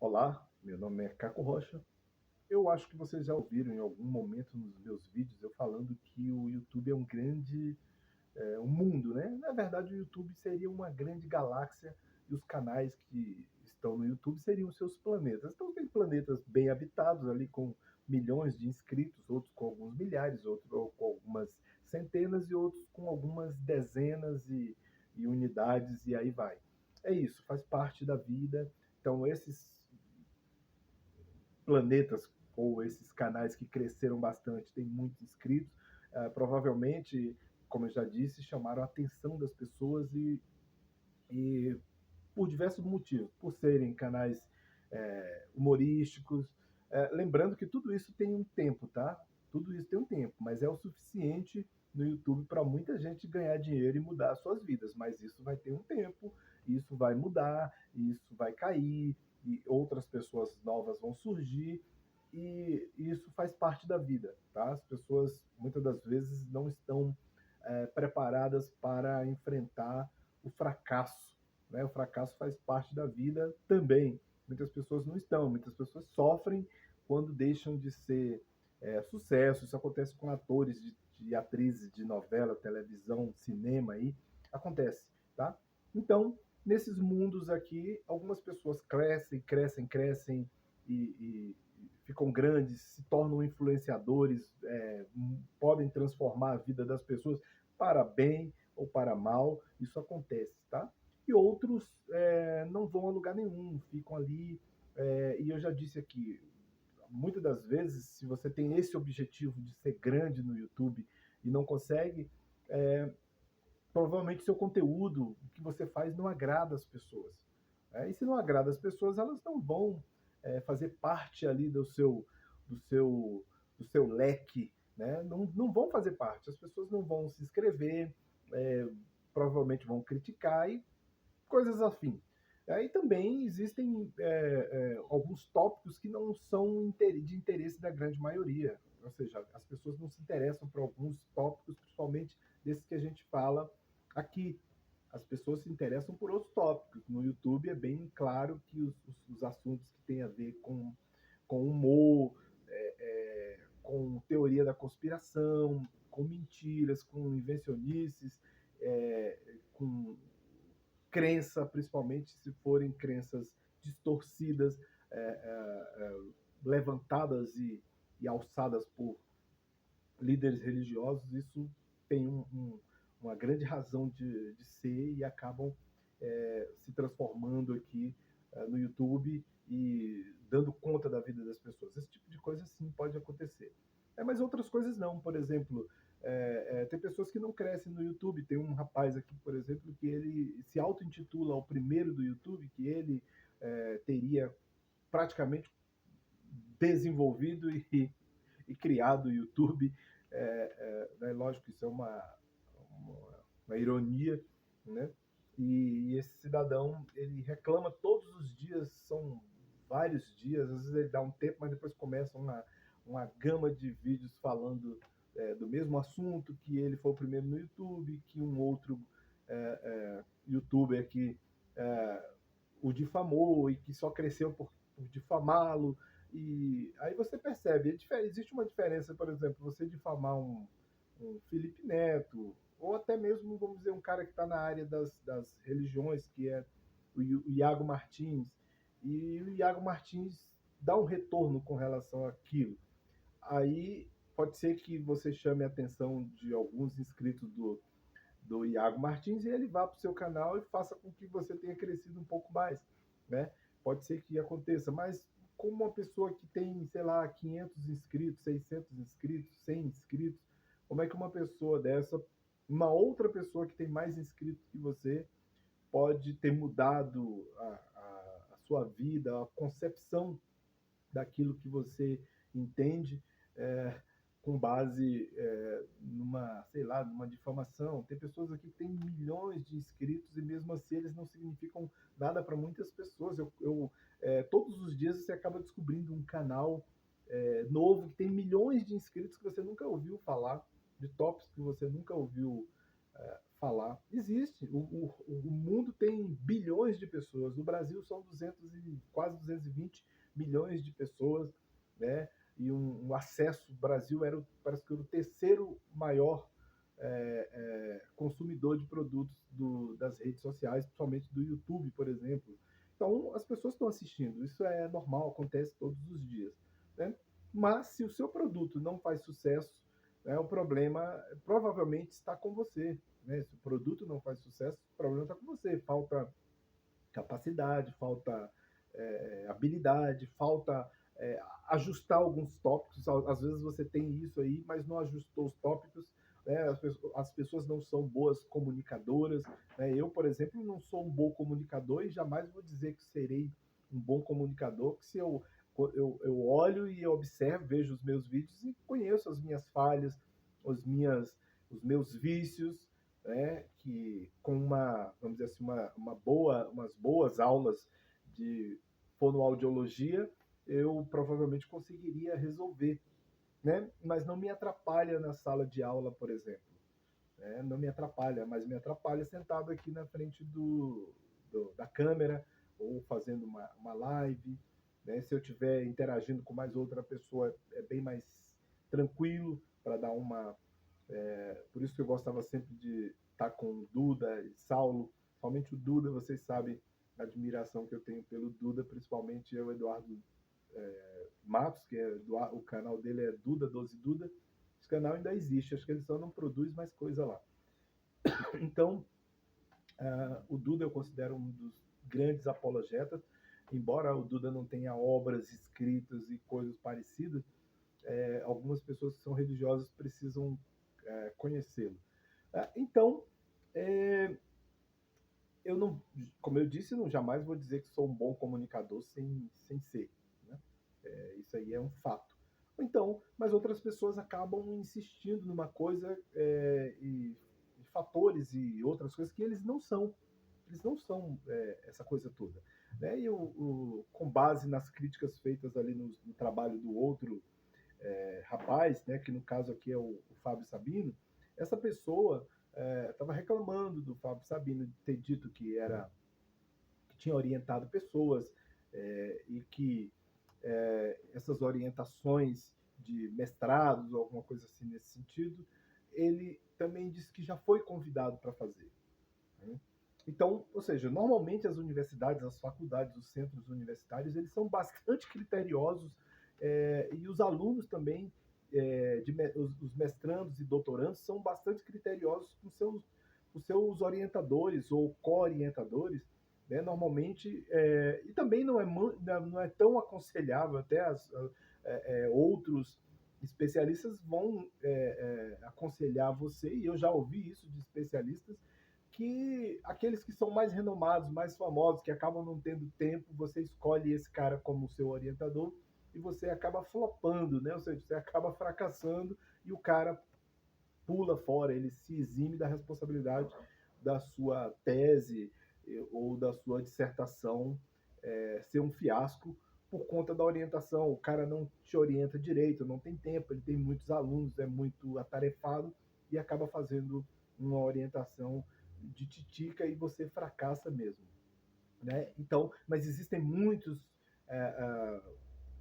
Olá, meu nome é Caco Rocha. Eu acho que vocês já ouviram em algum momento nos meus vídeos eu falando que o YouTube é um grande um mundo, né? Na verdade, o YouTube seria uma grande galáxia e os canais que estão no YouTube seriam seus planetas. Então, tem planetas bem habitados ali com milhões de inscritos, outros com alguns milhares, outros com algumas centenas e outros com algumas dezenas e unidades e aí vai. É isso, faz parte da vida. Então, esses planetas ou esses canais que cresceram bastante, têm muitos inscritos, provavelmente, como eu já disse, chamaram a atenção das pessoas e por diversos motivos, por serem canais humorísticos. Lembrando que tudo isso tem um tempo, tá? Tudo isso tem um tempo, mas é o suficiente no YouTube para muita gente ganhar dinheiro e mudar suas vidas. Mas isso vai ter um tempo, isso vai mudar, isso vai cair, e outras pessoas novas vão surgir, e isso faz parte da vida, tá? As pessoas muitas das vezes não estão preparadas para enfrentar o fracasso, né? O fracasso faz parte da vida também. Muitas pessoas não estão, muitas pessoas sofrem quando deixam de ser sucesso. Isso acontece com atores de atrizes de novela, televisão, cinema aí, acontece, tá? Então, nesses mundos aqui, algumas pessoas crescem, crescem, crescem e ficam grandes, se tornam influenciadores, podem transformar a vida das pessoas para bem ou para mal, isso acontece, tá? E outros não vão a lugar nenhum, ficam ali. E eu já disse aqui, muitas das vezes, se você tem esse objetivo de ser grande no YouTube e não consegue, provavelmente seu conteúdo, o que você faz, não agrada as pessoas. E se não agrada as pessoas, elas não vão fazer parte ali do seu, do seu leque, né? Não, não vão fazer parte. As pessoas não vão se inscrever, é, provavelmente vão criticar e coisas afim. Aí também existem alguns tópicos que não são de interesse da grande maioria, ou seja, as pessoas não se interessam por alguns tópicos, principalmente desses que a gente fala aqui. As pessoas se interessam por outros tópicos. No YouTube é bem claro que os assuntos que têm a ver com humor, com teoria da conspiração, com mentiras, com invencionices, com crença, principalmente se forem crenças distorcidas, levantadas e alçadas por líderes religiosos, isso tem uma grande razão de ser e acabam se transformando aqui no YouTube e dando conta da vida das pessoas. Esse tipo de coisa sim pode acontecer. Mas outras coisas não. Por exemplo, tem pessoas que não crescem no YouTube. Tem um rapaz aqui, por exemplo, que ele se auto-intitula o primeiro do YouTube, que ele teria praticamente desenvolvido e criado o YouTube. Lógico que isso é uma ironia, né? E esse cidadão, ele reclama todos os dias, são vários dias, às vezes ele dá um tempo, mas depois começa uma gama de vídeos falando do mesmo assunto, que ele foi o primeiro no YouTube, que um outro youtuber que o difamou e que só cresceu por difamá-lo. E aí você percebe, existe uma diferença, por exemplo, você difamar um Felipe Neto, ou até mesmo, vamos dizer, um cara que está na área das religiões, que é o Iago Martins, e o Iago Martins dá um retorno com relação àquilo. Aí pode ser que você chame a atenção de alguns inscritos do Iago Martins e ele vá para o seu canal e faça com que você tenha crescido um pouco mais, né? Pode ser que aconteça, mas como uma pessoa que tem, sei lá, 500 inscritos, 600 inscritos, 100 inscritos, como é que uma pessoa dessa, uma outra pessoa que tem mais inscritos que você, pode ter mudado a sua vida, a concepção daquilo que você entende, é, com base numa, sei lá, numa difamação. Tem pessoas aqui que têm milhões de inscritos e mesmo assim eles não significam nada para muitas pessoas. Todos os dias você acaba descobrindo um canal novo que tem milhões de inscritos que você nunca ouviu falar, de tops que você nunca ouviu falar. Existe. O mundo tem bilhões de pessoas. No Brasil são quase 220 milhões de pessoas, né? E um acesso. O Brasil parece que era o terceiro maior consumidor de produtos das redes sociais, principalmente do YouTube, por exemplo. Então, as pessoas estão assistindo. Isso é normal, acontece todos os dias, né? Mas se o seu produto não faz sucesso, o problema provavelmente está com você, né? Se o produto não faz sucesso, o problema está com você. Falta capacidade, falta habilidade, falta ajustar alguns tópicos. Às vezes você tem isso aí, mas não ajustou os tópicos. Né? As pessoas não são boas comunicadoras. Né? Eu, por exemplo, não sou um bom comunicador e jamais vou dizer que serei um bom comunicador, que se eu olho e eu observo, vejo os meus vídeos e conheço as minhas falhas, os meus vícios, né, que com vamos dizer assim, umas boas aulas de fonoaudiologia, eu provavelmente conseguiria resolver, né? Mas não me atrapalha na sala de aula, por exemplo. Né? Não me atrapalha, mas me atrapalha sentado aqui na frente da câmera ou fazendo uma live. Né? Se eu estiver interagindo com mais outra pessoa, é bem mais tranquilo para dar uma por isso que eu gostava sempre de estar com o Duda e Saulo, somente o Duda, vocês sabem a admiração que eu tenho pelo Duda, principalmente o Eduardo Matos, que o canal dele é Duda 12 Duda. Esse canal ainda existe, acho que ele só não produz mais coisa lá. Então, o Duda eu considero um dos grandes apologetas, embora o Duda não tenha obras escritas e coisas parecidas, algumas pessoas que são religiosas precisam conhecê-lo. Então, eu não, como eu disse, não jamais vou dizer que sou um bom comunicador sem ser. Né? Isso aí é um fato. Então, mas outras pessoas acabam insistindo numa coisa e fatores e outras coisas que eles não são. Eles não são essa coisa toda. Né? E com base nas críticas feitas ali no trabalho do outro rapaz, né, que no caso aqui é o Fábio Sabino, essa pessoa estava reclamando do Fábio Sabino de ter dito que tinha orientado pessoas e que essas orientações de mestrados ou alguma coisa assim nesse sentido, ele também disse que já foi convidado para fazer. Né? Então, ou seja, normalmente as universidades, as faculdades, os centros universitários, eles são bastante criteriosos e os alunos também, os mestrandos e doutorandos, são bastante criteriosos com seus orientadores ou co-orientadores, né? Normalmente, e também não é tão aconselhável, até outros especialistas vão aconselhar você, e eu já ouvi isso de especialistas, que aqueles que são mais renomados, mais famosos, que acabam não tendo tempo, você escolhe esse cara como seu orientador e você acaba flopando, né? Ou seja, você acaba fracassando e o cara pula fora, ele se exime da responsabilidade da sua tese ou da sua dissertação ser um fiasco por conta da orientação. O cara não te orienta direito, não tem tempo, ele tem muitos alunos, é muito atarefado e acaba fazendo uma orientação de titica e você fracassa mesmo. Né? Então, mas existem muitos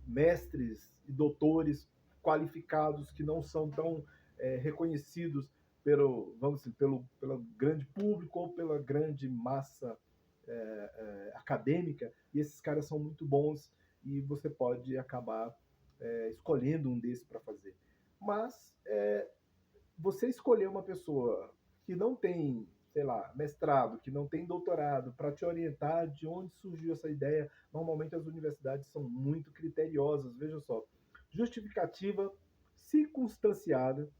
mestres e doutores qualificados que não são tão reconhecidos vamos dizer, pelo grande público ou pela grande massa acadêmica, e esses caras são muito bons e você pode acabar escolhendo um desses para fazer. Mas você escolher uma pessoa que não tem, sei lá, mestrado, que não tem doutorado, para te orientar de onde surgiu essa ideia, normalmente as universidades são muito criteriosas. Veja só, justificativa circunstanciada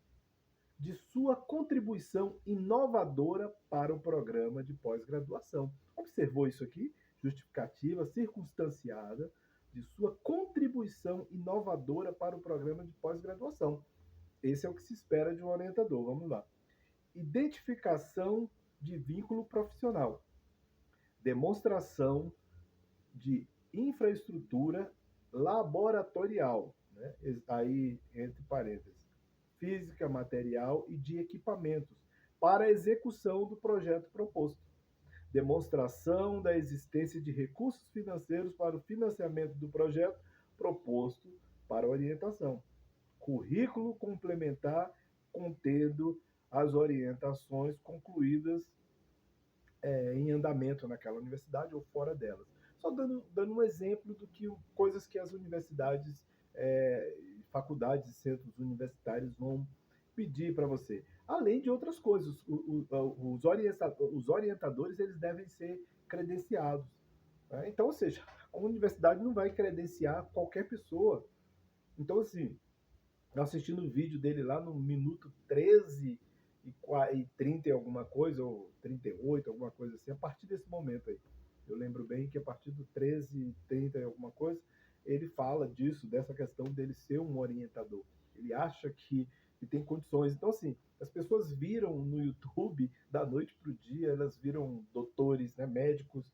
de sua contribuição inovadora para o programa de pós-graduação. Observou isso aqui? Justificativa circunstanciada de sua contribuição inovadora para o programa de pós-graduação. Esse é o que se espera de um orientador. Vamos lá. Identificação de vínculo profissional. Demonstração de infraestrutura laboratorial. Né? Aí, entre parênteses, física, material e de equipamentos, para a execução do projeto proposto. Demonstração da existência de recursos financeiros para o financiamento do projeto proposto para orientação. Currículo complementar contendo as orientações concluídas em andamento naquela universidade ou fora delas. Só dando um exemplo do que coisas que as universidades, faculdades e centros universitários vão pedir para você. Além de outras coisas, os orientadores eles devem ser credenciados. Né? Então, ou seja, a universidade não vai credenciar qualquer pessoa. Então, assim, assistindo o vídeo dele lá no minuto 13 e 30 e alguma coisa, ou 38, alguma coisa assim, a partir desse momento aí. Eu lembro bem que a partir do 13 e 30 e alguma coisa, ele fala disso, dessa questão dele ser um orientador. Ele acha que tem condições. Então, assim, as pessoas viram no YouTube, da noite para o dia, elas viram doutores, né, médicos,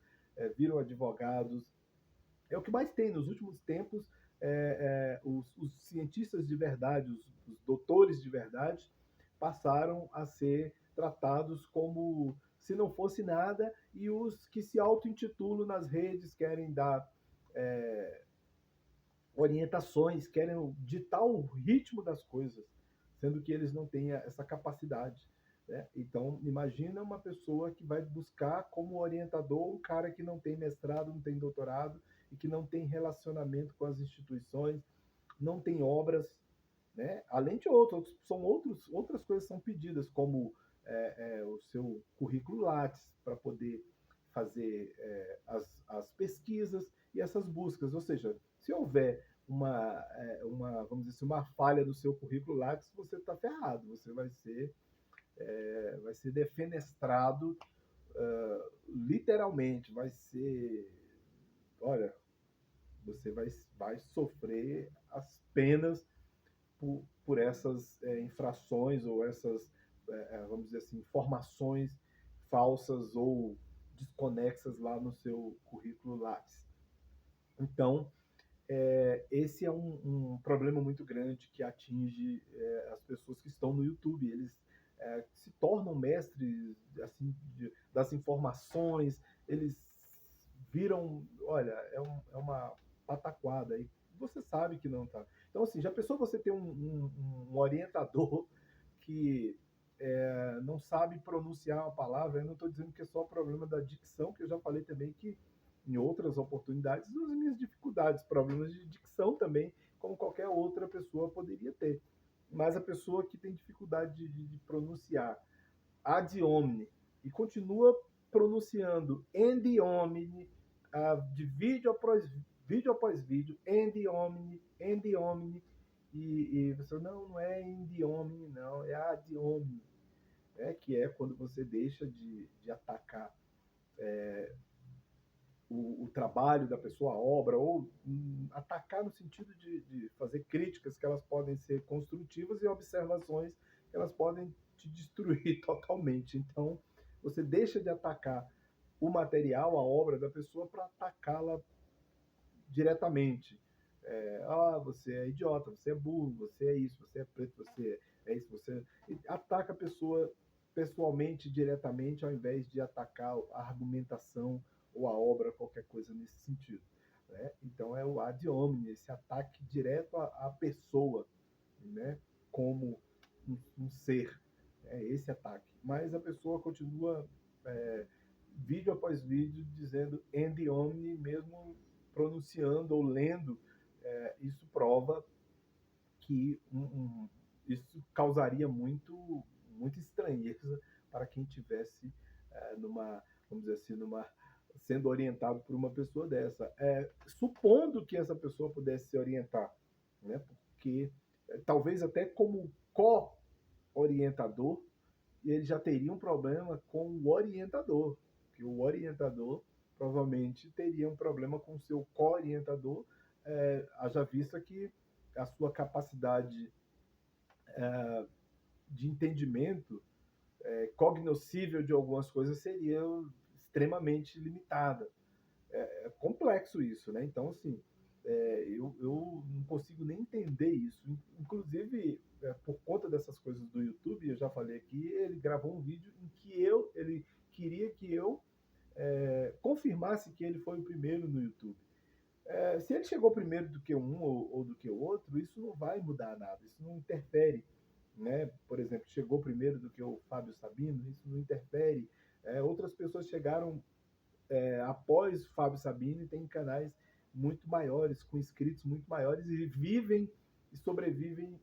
viram advogados. É o que mais tem nos últimos tempos. Os cientistas de verdade, os doutores de verdade, passaram a ser tratados como se não fosse nada, e os que se auto-intitulam nas redes querem dar orientações, querem ditar o ritmo das coisas, sendo que eles não têm essa capacidade. Né? Então, imagina uma pessoa que vai buscar como orientador um cara que não tem mestrado, não tem doutorado e que não tem relacionamento com as instituições, não tem obras, né? Além de outras coisas são pedidas, como o seu currículo Lattes para poder fazer as pesquisas e essas buscas. Ou seja, se houver vamos dizer assim, uma falha no seu currículo Lattes, você está ferrado, você vai ser defenestrado, literalmente, olha, você vai sofrer as penas por essas infrações ou essas, vamos dizer assim, informações falsas ou desconexas lá no seu currículo Lattes. Então, esse é um problema muito grande que atinge as pessoas que estão no YouTube. Eles se tornam mestres assim, das informações, eles viram, olha, é uma pataquada, e você sabe que não está. Então, assim, já pensou você ter um orientador que não sabe pronunciar uma palavra? Eu não estou dizendo que é só o problema da dicção, que eu já falei também que em outras oportunidades, as minhas dificuldades, problemas de dicção também, como qualquer outra pessoa poderia ter. Mas a pessoa que tem dificuldade de pronunciar ad hominem e continua pronunciando end hominem, de vídeo após vídeo, end hominem, e você não é end hominem, não, é ad hominem, que é quando você deixa de atacar o trabalho da pessoa, a obra, ou atacar no sentido de fazer críticas que elas podem ser construtivas e observações que elas podem te destruir totalmente. Então, você deixa de atacar o material, a obra da pessoa, para atacá-la diretamente. Você é idiota, você é burro, você é isso, você é preto, você é isso, você ataca a pessoa pessoalmente, diretamente, ao invés de atacar a argumentação ou a obra, qualquer coisa nesse sentido. Né? Então é o ad hominem, esse ataque direto à pessoa, né? Como um ser, esse ataque. Mas a pessoa continua vídeo após vídeo dizendo end hominem, mesmo pronunciando ou lendo. Isso prova que isso causaria muita estranheza para quem tivesse vamos dizer assim, sendo orientado por uma pessoa dessa. Supondo que essa pessoa pudesse se orientar, né? Porque talvez até como co-orientador, ele já teria um problema com o orientador, que o orientador provavelmente teria um problema com o seu co-orientador, haja vista que a sua capacidade de entendimento cognoscível de algumas coisas seria extremamente limitada. É complexo isso, né? Então, assim, Eu não consigo nem entender isso. Inclusive, por conta dessas coisas do YouTube, eu já falei aqui, ele gravou um vídeo em que ele queria que eu confirmasse que ele foi o primeiro no YouTube. Se ele chegou primeiro do que um ou do que o outro, isso não vai mudar nada, isso não interfere. Né? Por exemplo, chegou primeiro do que o Fábio Sabino, isso não interfere. Outras pessoas chegaram após Fábio Sabino e tem canais muito maiores, com inscritos muito maiores e vivem e sobrevivem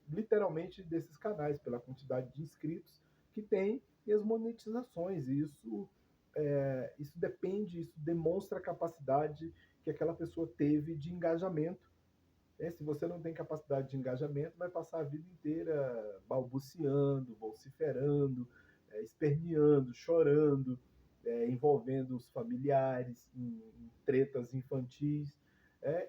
literalmente desses canais, pela quantidade de inscritos que tem e as monetizações. E isso depende, isso demonstra a capacidade que aquela pessoa teve de engajamento. Se você não tem capacidade de engajamento, vai passar a vida inteira balbuciando, vociferando, esperneando, chorando, envolvendo os familiares em tretas infantis,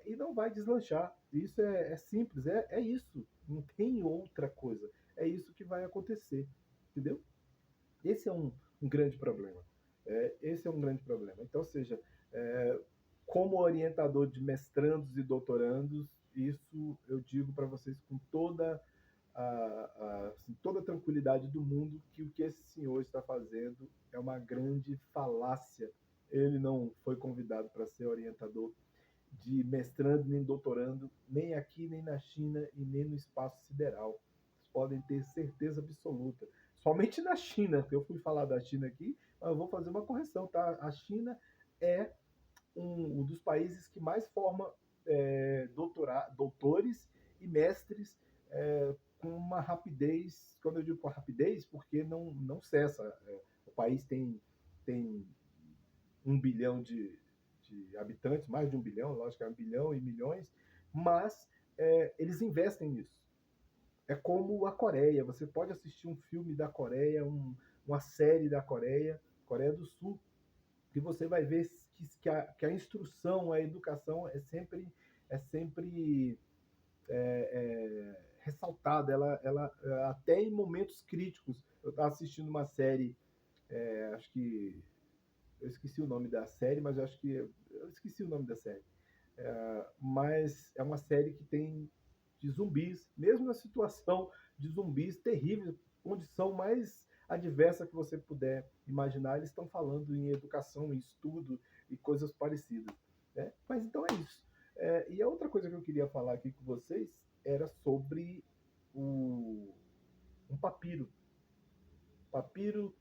e não vai deslanchar. Isso é simples, é isso, não tem outra coisa. É isso que vai acontecer, entendeu? Esse é um grande problema. Esse é um grande problema. Então, ou seja, como orientador de mestrandos e doutorandos, isso eu digo para vocês com toda a tranquilidade do mundo, que o que esse senhor está fazendo é uma grande falácia. Ele não foi convidado para ser orientador de mestrando nem doutorando, nem aqui, nem na China e nem no espaço sideral. Vocês podem ter certeza absoluta. Somente na China, que eu fui falar da China aqui, mas eu vou fazer uma correção, tá? A China é um dos países que mais forma doutores e mestres com uma rapidez. Quando eu digo com rapidez, porque não cessa. O país tem 1 bilhão de habitantes, mais de 1 bilhão, lógico que é 1 bilhão e milhões, mas eles investem nisso. É como a Coreia. Você pode assistir um filme da Coreia, uma série da Coreia, Coreia do Sul, que você vai ver que a instrução, a educação é sempre ressaltada. Ela, até em momentos críticos. Eu estava assistindo uma série, acho que eu esqueci o nome da série, mas eu acho que eu esqueci o nome da série. Mas é uma série que tem de zumbis, mesmo na situação de zumbis terríveis, condição mais adversa que você puder imaginar, eles estão falando em educação, em estudo e coisas parecidas. Né? Mas então é isso. E a outra coisa que eu queria falar aqui com vocês era sobre um papiro. Papiro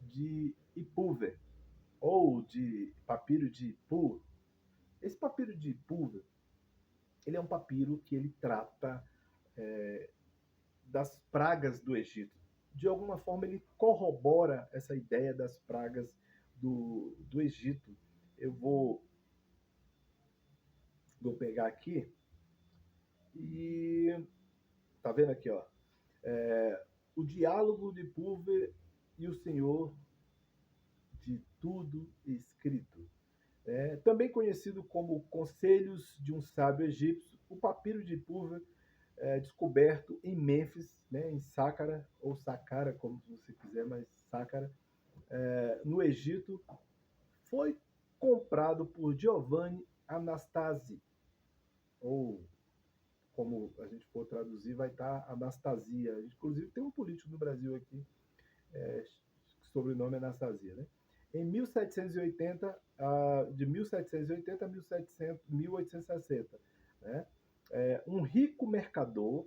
de Ipúver, ou de papiro de Ipu. Esse papiro de Ipu, ele é um papiro que ele trata das pragas do Egito. De alguma forma, ele corrobora essa ideia das pragas do Egito. Eu vou pegar aqui e tá vendo aqui, ó? O diálogo de Pulver e o Senhor de tudo escrito. Também conhecido como Conselhos de um Sábio Egípcio, o papiro de Pulver descoberto em Mênfis, né, em Sácara, ou Saqqara, como você quiser, mas Sácara, no Egito, foi comprado por Giovanni Anastasi, ou como a gente for traduzir, vai estar Anastasia. Inclusive, tem um político no Brasil aqui, sobrenome Anastasia, né? Em 1780, de 1780 a 1860, né? Um rico mercador,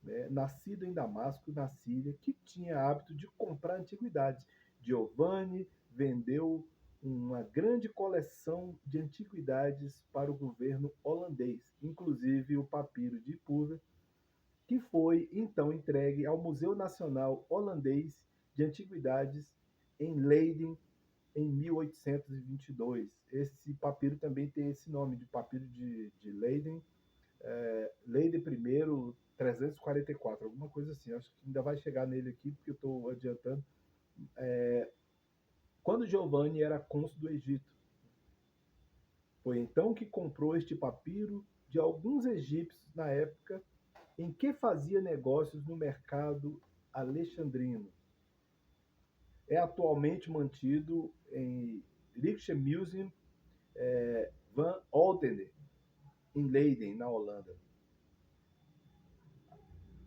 né, nascido em Damasco, na Síria, que tinha hábito de comprar antiguidades. Giovanni vendeu uma grande coleção de antiguidades para o governo holandês, inclusive o papiro de Pulver, que foi então entregue ao Museu Nacional Holandês de Antiguidades em Leiden em 1822. Esse papiro também tem esse nome de papiro de Leiden, Leiden I 344, alguma coisa assim. Acho que ainda vai chegar nele aqui, porque eu estou adiantando. Quando Giovanni era cônsul do Egito, foi então que comprou este papiro de alguns egípcios na época em que fazia negócios no mercado alexandrino. É atualmente mantido em Rijksmuseum, Van Olden, em Leiden, na Holanda.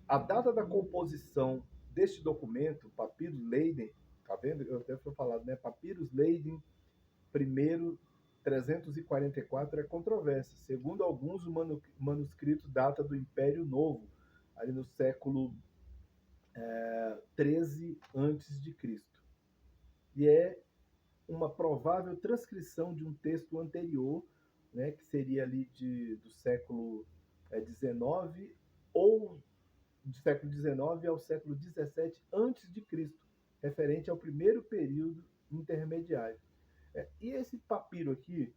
A data da composição deste documento, Papyrus Leiden, tá vendo? Eu até foi falado, né? Papyrus Leiden, primeiro 344, é controversa. Segundo alguns, o manuscrito data do Império Novo, ali no século 13 antes de Cristo. E é uma provável transcrição de um texto anterior, né, que seria ali do século XIX ou do século XIX ao século XVII antes de Cristo, referente ao primeiro período intermediário. E esse papiro aqui,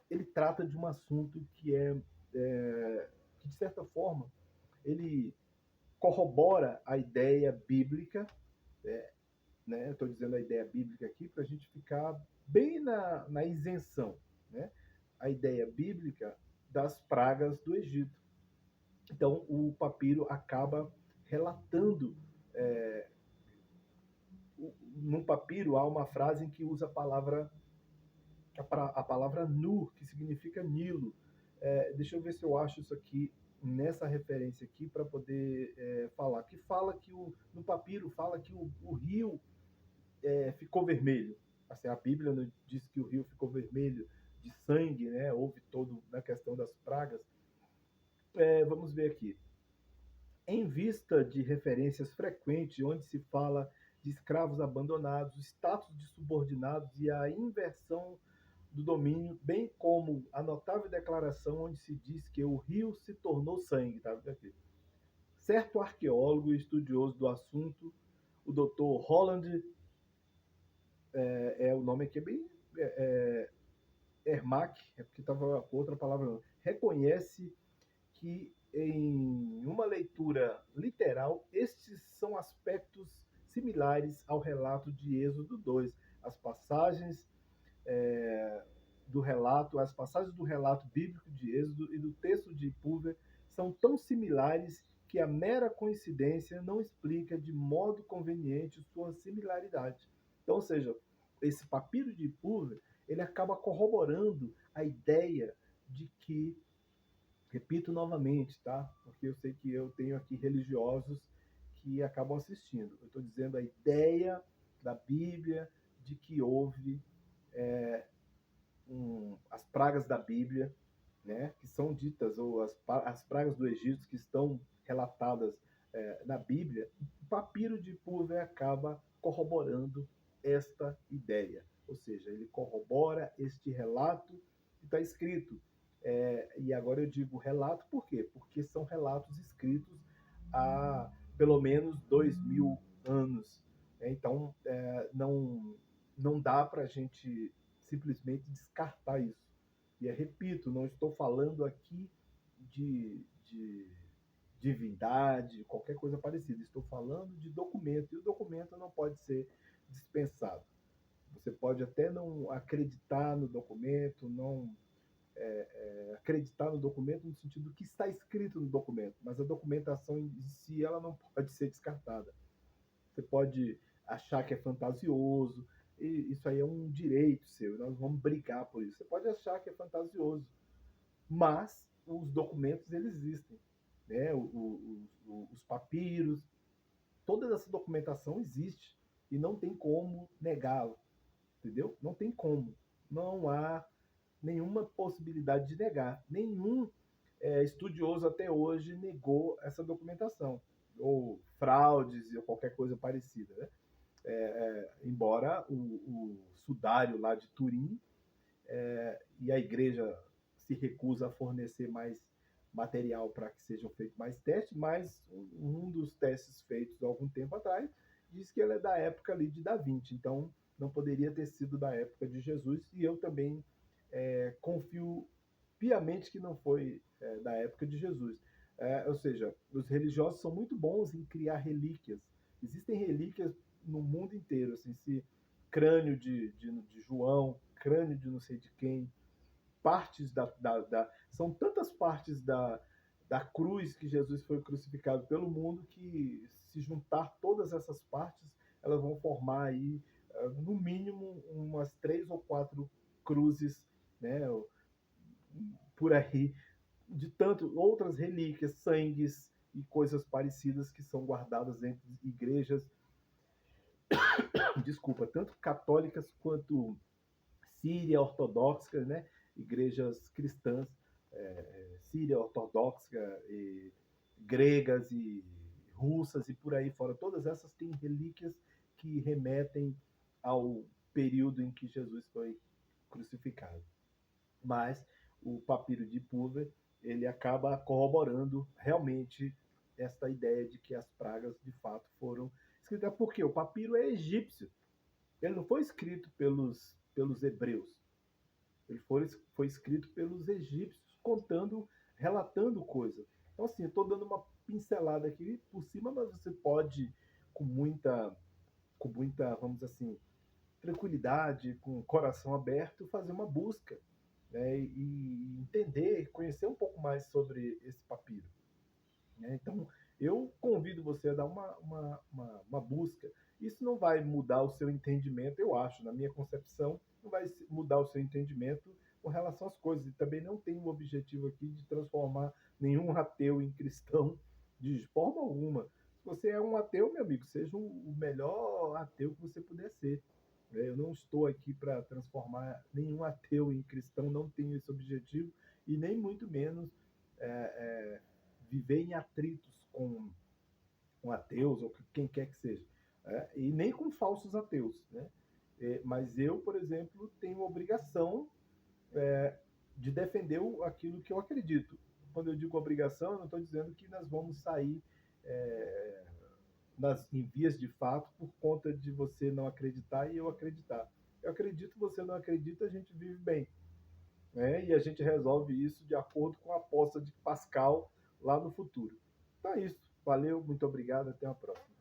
ele trata de um assunto que de certa forma, ele corrobora a ideia bíblica, né? Estou dizendo a ideia bíblica aqui para a gente ficar bem na isenção, né? A ideia bíblica das pragas do Egito. Então, o papiro acaba relatando. No papiro há uma frase em que usa a palavra Nur, que significa Nilo. Deixa eu ver se eu acho isso aqui nessa referência aqui para poder falar. Que fala que no papiro fala que o rio ficou vermelho. Assim, a Bíblia não diz que o rio ficou vermelho de sangue, né? Houve toda a questão das pragas. Vamos ver aqui. Em vista de referências frequentes onde se fala de escravos abandonados, status de subordinados e a inversão do domínio, bem como a notável declaração onde se diz que o rio se tornou sangue. Tá aqui. Certo arqueólogo e estudioso do assunto, o Dr. Roland, o nome aqui é bem Ermac, é porque estava outra palavra, não, reconhece que em uma leitura literal, estes são aspectos similares ao relato de Êxodo 2. As passagens as passagens do relato bíblico de Êxodo e do texto de Púver são tão similares que a mera coincidência não explica de modo conveniente sua similaridade. Então, ou seja, esse papiro de Púver, ele acaba corroborando a ideia de que, repito novamente, tá? Porque eu sei que eu tenho aqui religiosos que acabam assistindo. Eu estou dizendo a ideia da Bíblia de que houve as pragas da Bíblia, né, que são ditas, ou as pragas do Egito que estão relatadas na Bíblia, o papiro de Púver acaba corroborando esta ideia. Ou seja, ele corrobora este relato que está escrito. E agora eu digo relato por quê? Porque são relatos escritos há pelo menos 2000 anos. Então, não dá para a gente simplesmente descartar isso. E repito, não estou falando aqui de divindade, qualquer coisa parecida. Estou falando de documento, e o documento não pode ser dispensado. Você pode até não acreditar no documento, não acreditar no documento no sentido do que está escrito no documento, mas a documentação em si ela não pode ser descartada. Você pode achar que é fantasioso, e isso aí é um direito seu, nós vamos brigar por isso. Você pode achar que é fantasioso, mas os documentos eles existem, né? Os papiros, toda essa documentação existe e não tem como negá-lo, entendeu? Não tem como, não há nenhuma possibilidade de negar. Nenhum estudioso até hoje negou essa documentação, ou fraudes ou qualquer coisa parecida, né? Embora o sudário lá de Turim e a igreja se recusa a fornecer mais material para que sejam feitos mais testes, mas um dos testes feitos há algum tempo atrás diz que ele é da época ali de Da Vinci, então não poderia ter sido da época de Jesus, e eu também confio piamente que não foi da época de Jesus. Ou seja, os religiosos são muito bons em criar relíquias. Existem relíquias no mundo inteiro, assim, se crânio de João, crânio de não sei de quem, partes são tantas partes da cruz que Jesus foi crucificado pelo mundo que, se juntar todas essas partes, elas vão formar aí, no mínimo, umas 3 ou 4 cruzes, né? por aí, de tanto outras relíquias, sangues e coisas parecidas que são guardadas dentro de igrejas, desculpa, tanto católicas quanto síria ortodoxas, né? Igrejas cristãs, síria ortodoxa, e gregas e russas e por aí fora. Todas essas têm relíquias que remetem ao período em que Jesus foi crucificado. Mas o papiro de Purver ele acaba corroborando realmente esta ideia de que as pragas de fato foram escritas. Porque o papiro é egípcio, ele não foi escrito pelos hebreus, ele foi escrito pelos egípcios, contando, relatando coisas. Então, assim, eu estou dando uma pincelada aqui por cima, mas você pode, com muita, vamos dizer assim, tranquilidade, com o coração aberto, fazer uma busca, né, e entender, conhecer um pouco mais sobre esse papiro. Né? Então, eu convido você a dar uma busca. Isso não vai mudar o seu entendimento, eu acho, na minha concepção, não vai mudar o seu entendimento com relação às coisas. E também não tem o objetivo aqui de transformar nenhum ateu em cristão de forma alguma. Se você é um ateu, meu amigo, seja o melhor ateu que você puder ser. Eu não estou aqui para transformar nenhum ateu em cristão, não tenho esse objetivo, e nem muito menos é, é, viver em atritos com ateus ou quem quer que seja, e nem com falsos ateus, né? Mas eu, por exemplo, tenho obrigação de defender aquilo que eu acredito. Quando eu digo obrigação, eu não estou dizendo que nós vamos sair é, em vias de fato por conta de você não acreditar e eu acreditar. Eu acredito, você não acredita, a gente vive bem, né? E a gente resolve isso de acordo com a aposta de Pascal lá no futuro. Então é isso. Valeu, muito obrigado, até a próxima.